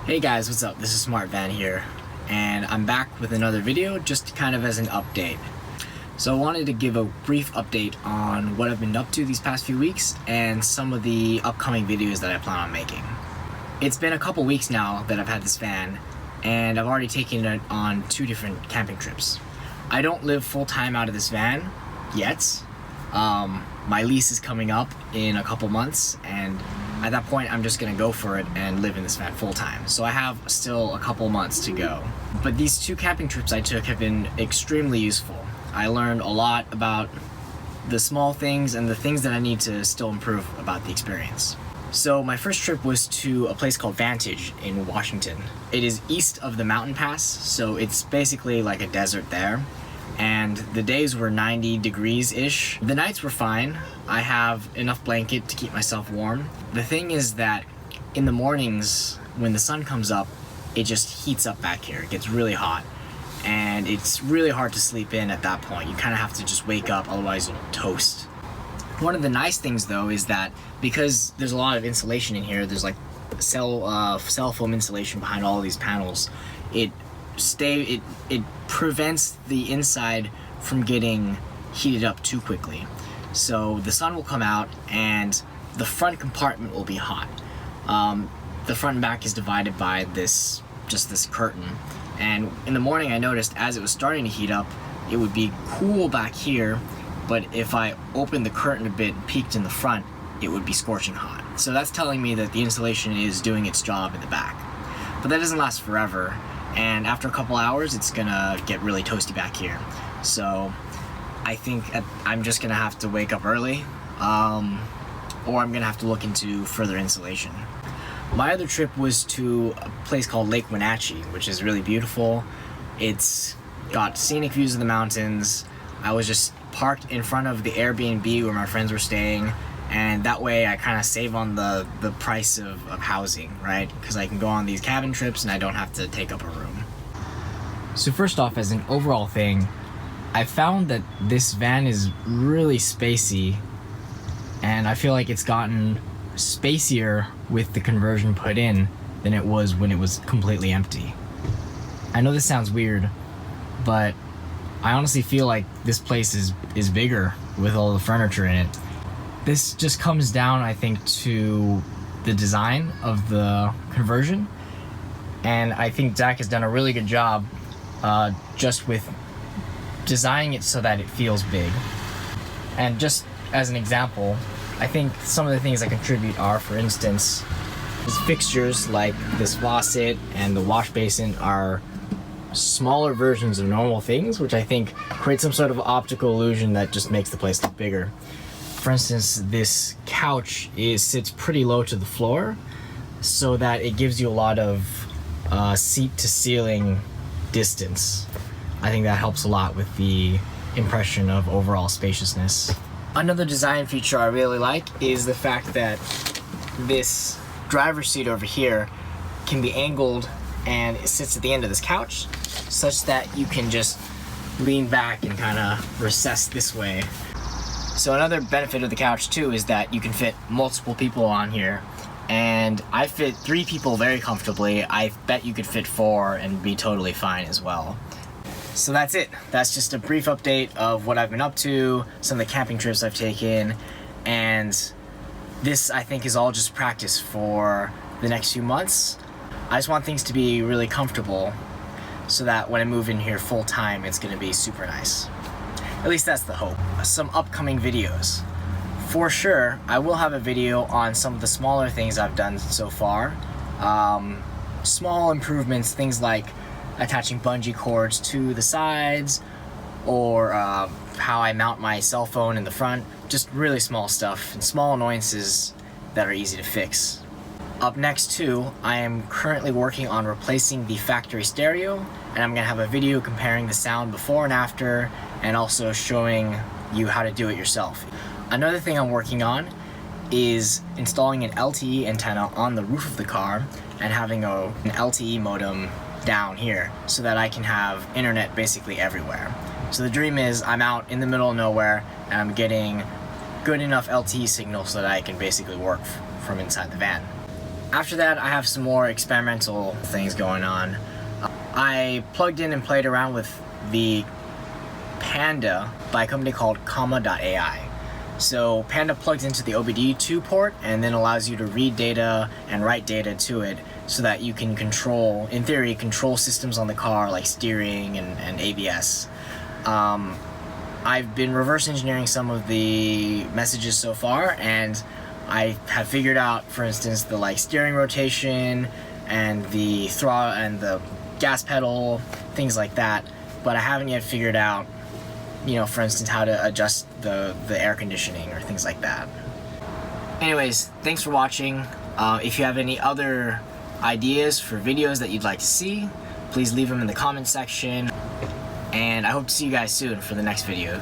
Hey guys, what's up? This is Smart Van here, and I'm back with another video just kind of as an update. So I wanted to give a brief update on what I've been up to these past few weeks and some of the upcoming videos that I plan on making. It's been a couple weeks now that I've had this van, and I've already taken it on 2 different camping trips. I don't live full-time out of this van yet. My lease is coming up in a couple months, and at that point I'm just gonna go for it and live in this van full-time. So I have still a couple months to go. But these 2 camping trips I took have been extremely useful. I learned a lot about the small things and the things that I need to still improve about the experience. So my first trip was to a place called Vantage in Washington. It is east of the mountain pass, so it's basically like a desert there. And the days were 90 degrees-ish. The nights were fine. I have enough blanket to keep myself warm. The thing is that in the mornings, when the sun comes up, it just heats up back here. It gets really hot. And it's really hard to sleep in at that point. You kind of have to just wake up, otherwise you'll toast. One of the nice things though is that because there's a lot of insulation in here, there's like cell foam insulation behind all of these panels, it prevents the inside from getting heated up too quickly. So the sun will come out and the front compartment will be hot. The front and back is divided by this curtain. And in the morning I noticed as it was starting to heat up, it would be cool back here, but if I opened the curtain a bit and peeked in the front, it would be scorching hot. So that's telling me that the insulation is doing its job in the back. But that doesn't last forever, and after a couple hours it's gonna get really toasty back here. So I think I'm just gonna have to wake up early, or I'm gonna have to look into further insulation. My other trip was to a place called Lake Wenatchee, which is really beautiful. It's got scenic views of the mountains. I was just parked in front of the Airbnb where my friends were staying, and that way I kind of save on the price of housing, right? Because I can go on these cabin trips and I don't have to take up a room. So first off, as an overall thing, I found that this van is really spacey, and I feel like it's gotten spacier with the conversion put in than it was when it was completely empty. I know this sounds weird, but I honestly feel like this place is bigger with all the furniture in it. This just comes down, I think, to the design of the conversion, and I think Zach has done a really good job just with designing it so that it feels big. And just as an example, I think some of the things that contribute are, for instance, these fixtures like this faucet and the wash basin are smaller versions of normal things, which I think create some sort of optical illusion that just makes the place look bigger. For instance, this couch sits pretty low to the floor, so that it gives you a lot of seat to ceiling distance. I think that helps a lot with the impression of overall spaciousness. Another design feature I really like is the fact that this driver's seat over here can be angled, and it sits at the end of this couch such that you can just lean back and kind of recess this way. So another benefit of the couch too is that you can fit multiple people on here, and I fit 3 people very comfortably. I bet you could fit 4 and be totally fine as well. So that's it. That's just a brief update of what I've been up to, some of the camping trips I've taken, and this I think is all just practice for the next few months. I just want things to be really comfortable so that when I move in here full time, it's gonna be super nice. At least that's the hope. Some upcoming videos. For sure, I will have a video on some of the smaller things I've done so far. Small improvements, things like attaching bungee cords to the sides, or how I mount my cell phone in the front. Just really small stuff and small annoyances that are easy to fix. Up next too, I am currently working on replacing the factory stereo, and I'm gonna have a video comparing the sound before and after, and also showing you how to do it yourself. Another thing I'm working on is installing an LTE antenna on the roof of the car and having an LTE modem down here so that I can have internet basically everywhere. So the dream is I'm out in the middle of nowhere and I'm getting good enough LTE signal so that I can basically work from inside the van. After that, I have some more experimental things going on. I plugged in and played around with the Panda by a company called Comma.ai. So Panda plugs into the OBD2 port and then allows you to read data and write data to it so that you can control, in theory, control systems on the car like steering and ABS. I've been reverse engineering some of the messages so far, and I have figured out, for instance, the like steering rotation and the throttle and the gas pedal, things like that, but I haven't yet figured out, you know, for instance, how to adjust the air conditioning or things like that. Anyways, thanks for watching. If you have any other ideas for videos that you'd like to see, please leave them in the comment section, and I hope to see you guys soon for the next video.